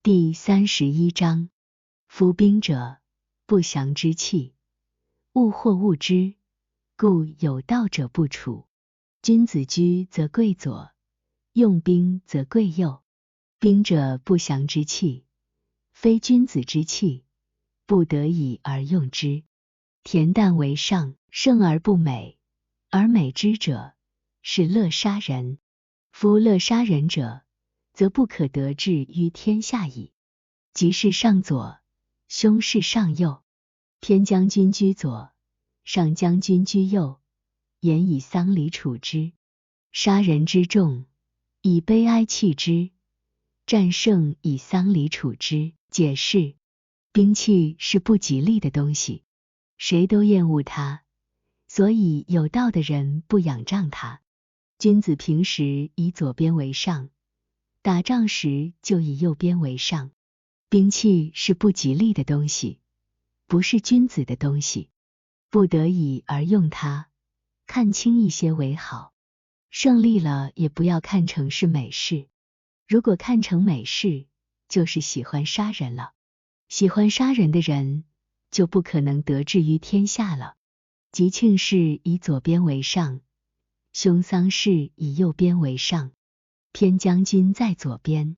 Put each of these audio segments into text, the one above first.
第31章，夫兵者，不祥之器，物或物之，故有道者不处。君子居则贵左，用兵则贵右。兵者，不祥之器，非君子之器，不得已而用之。恬淡为上，胜而不美，而美之者，是乐杀人。夫乐杀人者，则不可得志于天下矣。吉事上左，凶事上右。偏将军居左，上将军居右，言以丧礼处之。杀人之众，以悲哀弃之；战胜以丧礼处之。解释：兵器是不吉利的东西，谁都厌恶它，所以有道的人不仰仗它。君子平时以左边为上，打仗时就以右边为上。兵器是不吉利的东西，不是君子的东西，不得已而用它，看轻一些为好。胜利了也不要看成是美事，如果看成美事，就是喜欢杀人了。喜欢杀人的人，就不可能得志于天下了。吉庆事以左边为上，凶丧事以右边为上。偏将军在左边，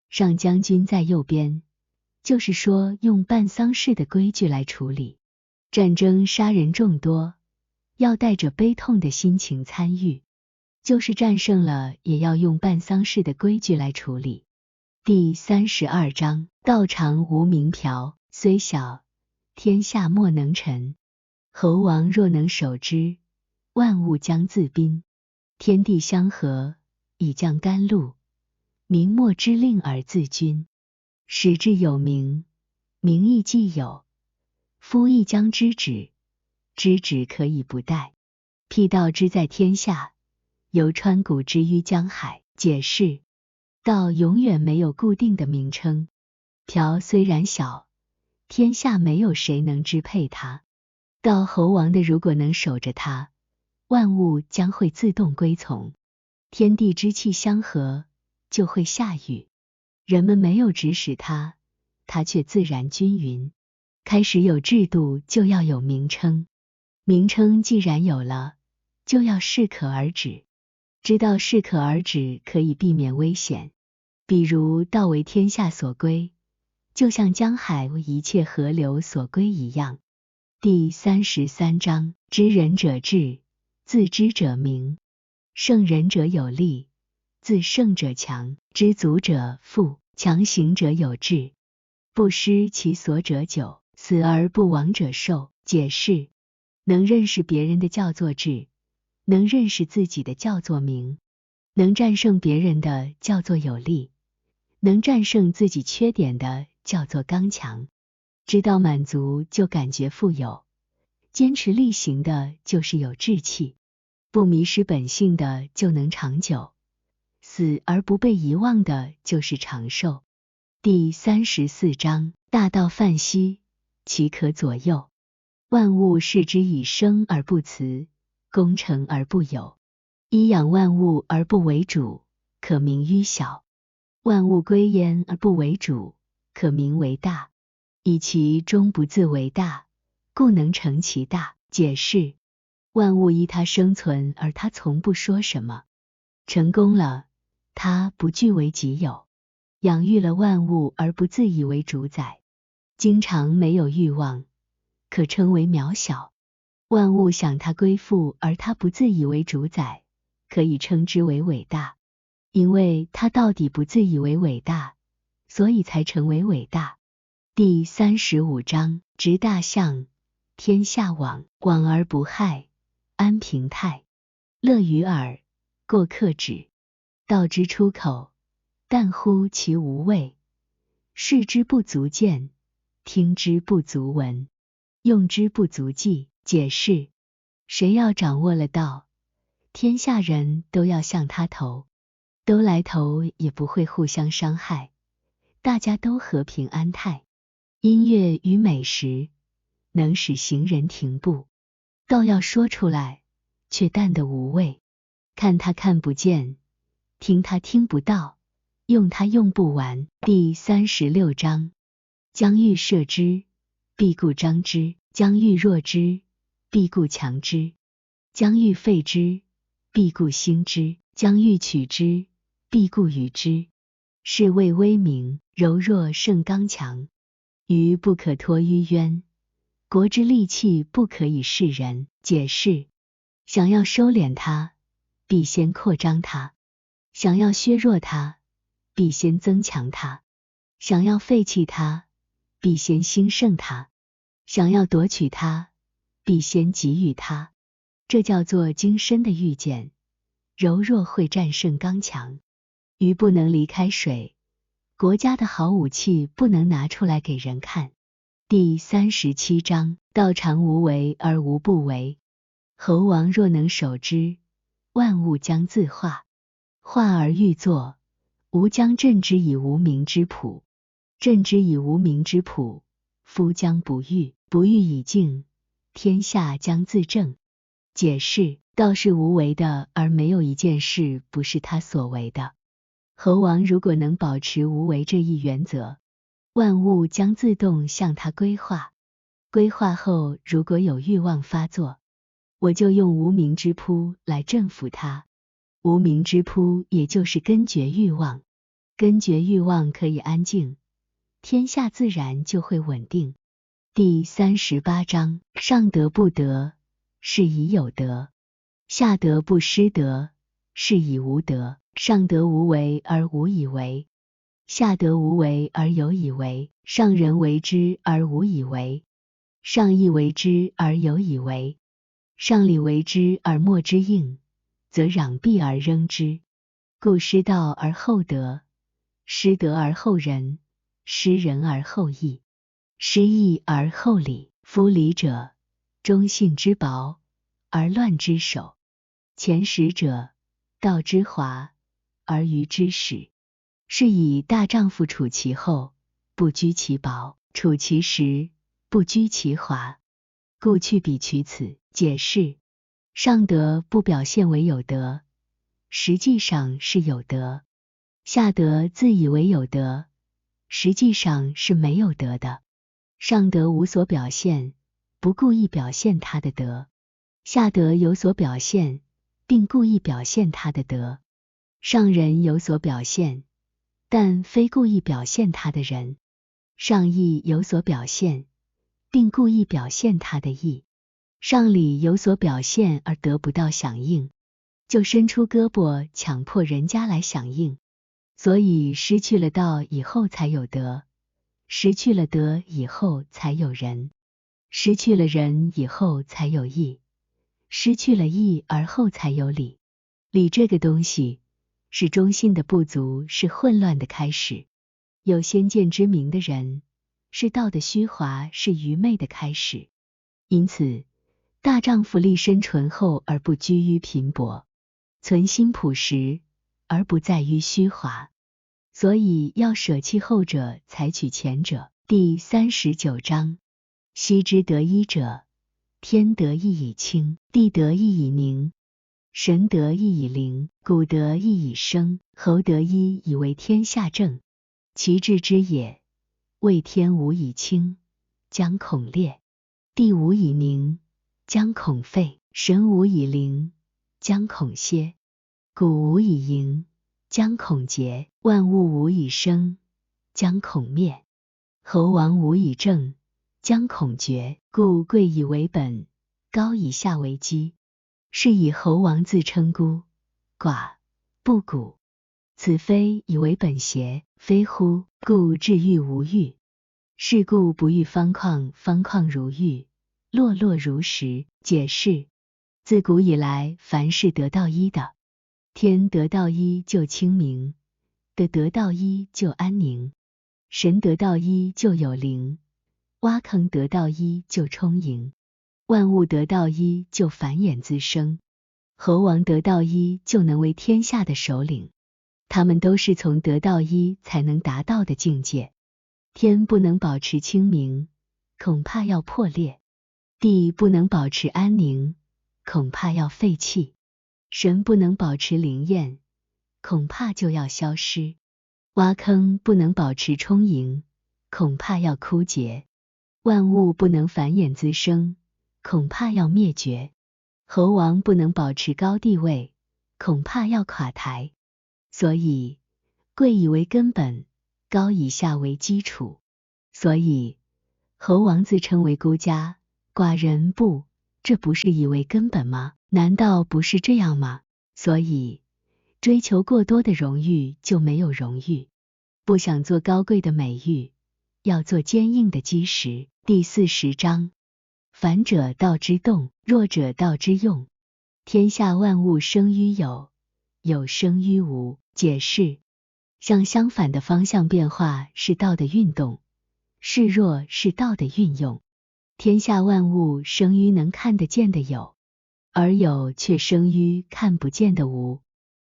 上将军在右边，就是说用办丧事的规矩来处理。战争杀人众多，要带着悲痛的心情参与，就是战胜了也要用办丧事的规矩来处理。第32章，道常无名瓢，虽小，天下莫能臣。侯王若能守之，万物将自宾。天地相合，以降甘露，民莫之令而自君。使之有名，名亦既有。夫亦将知止，知止可以不殆。辟道之在天下，由川谷之于江海。解释：道永远没有固定的名称，瓢虽然小，天下没有谁能支配它。道侯王的如果能守着它，万物将会自动归从。天地之气相合，就会下雨。人们没有指使它，它却自然均匀。开始有制度，就要有名称。名称既然有了，就要适可而止。知道适可而止可以避免危险。比如道为天下所归，就像江海为一切河流所归一样。第33章，知人者智，自知者明。胜人者有力，自胜者强。知足者富，强行者有志。不失其所者久，死而不亡者寿。解释：能认识别人的叫做智，能认识自己的叫做明，能战胜别人的叫做有力，能战胜自己缺点的叫做刚强。知道满足就感觉富有，坚持力行的就是有志气，不迷失本性的就能长久，死而不被遗忘的就是长寿。第34章，大道泛兮，其可左右。万物视之以生而不辞，功成而不有。一养万物而不为主，可名于小；万物归焉而不为主，可名为大。以其终不自为大，故能成其大。解释：万物依它生存，而它从不说什么。成功了，它不据为己有。养育了万物而不自以为主宰，经常没有欲望，可称为渺小。万物想它归附，而它不自以为主宰，可以称之为伟大。因为它到底不自以为伟大，所以才成为伟大。第35章，执大象，天下往，往而不害，安平泰。乐于耳，过客止。道之出口，但乎其无味。视之不足见，听之不足闻，用之不足记。解释：谁要掌握了道，天下人都要向他投，都来投也不会互相伤害，大家都和平安泰。音乐与美食能使行人停步，道要说出来，却淡得无味。看他看不见，听他听不到，用它用不完。第36章，将欲摄之，必固张之；将欲弱之，必固强之；将欲废之，必固兴之；将欲取之，必固与之。是谓威名，柔弱胜刚强。愚不可脱于渊，国之利器不可以示人。解释：想要收敛它，必先扩张它；想要削弱它，必先增强它；想要废弃它，必先兴盛它；想要夺取它，必先给予它。这叫做精深的预见。柔弱会战胜刚强。鱼不能离开水，国家的好武器不能拿出来给人看。第37章，道常无为而无不为。侯王若能守之，万物将自化。化而欲作，吾将镇之以无名之朴。镇之以无名之朴，夫将不欲，不欲以静，天下将自正。解释：道是无为的，而没有一件事不是他所为的。侯王如果能保持无为这一原则，万物将自动向他归化。归化后，如果有欲望发作，我就用无名之朴来镇服它。无名之朴也就是根绝欲望，根绝欲望可以安静，天下自然就会稳定。第38章，上德不德，是以有德；下德不失德，是以无德。上德无为而无以为，下德无为而有以为。上人为之而无以为，上义为之而有以为。上礼为之而莫之应，则攘臂而扔之。故失道而后德，失德而后仁，失仁而后义，失义而后礼。夫礼者，忠信之薄，而乱之首；前识者，道之华，而愚之始。是以大丈夫处其厚，不居其薄；处其实，不居其华。故去彼取此。解释：上德不表现为有德，实际上是有德；下德自以为有德，实际上是没有德的。上德无所表现，不故意表现他的德；下德有所表现，并故意表现他的德。上仁有所表现，但非故意表现他的仁；上义有所表现，并故意表现他的义；上礼有所表现而得不到响应，就伸出胳膊强迫人家来响应。所以失去了道以后才有德，失去了德以后才有仁，失去了仁以后才有义，失去了义而后才有礼。礼这个东西，是忠信的不足，是混乱的开始；有先见之明的人，是道的虚华，是愚昧的开始。因此，大丈夫立身醇厚而不居于贫薄，存心朴实而不在于虚华。所以要舍弃后者，采取前者。第39章，昔之得一者，天得意以清，地得意以宁，神得意以灵，谷得意以生，侯得一以为天下正。其治之也，谓天无以清，将恐裂；地无以宁，将恐废；神无以灵，将恐歇；谷无以盈，将恐竭；万物无以生，将恐灭；侯王无以正，将恐绝。故贵以为本，高以下为基。是以侯王自称孤、寡、不古，此非以为本邪？非乎？故至欲无欲。是故不欲方旷，方旷如玉，落落如石。解释：自古以来，凡是得道一的，天得道一就清明，得道一就安宁；神得道一就有灵，挖坑得道一就充盈；万物得道一就繁衍滋生；侯王得道一就能为天下的首领。他们都是从得道一才能达到的境界。天不能保持清明，恐怕要破裂；地不能保持安宁，恐怕要废弃；神不能保持灵验，恐怕就要消失。挖坑不能保持充盈，恐怕要枯竭；万物不能繁衍滋生，恐怕要灭绝；猴王不能保持高地位，恐怕要垮台。所以贵以为根本，高以下为基础。所以猴王自称为孤家，寡人不，这不是以为根本吗？难道不是这样吗？所以追求过多的荣誉就没有荣誉，不想做高贵的美玉，要做坚硬的基石。第40章，凡者道之动，弱者道之用。天下万物生于有，有生于无。解释：向相反的方向变化是道的运动，示弱是道的运用。天下万物生于能看得见的有，而有却生于看不见的无。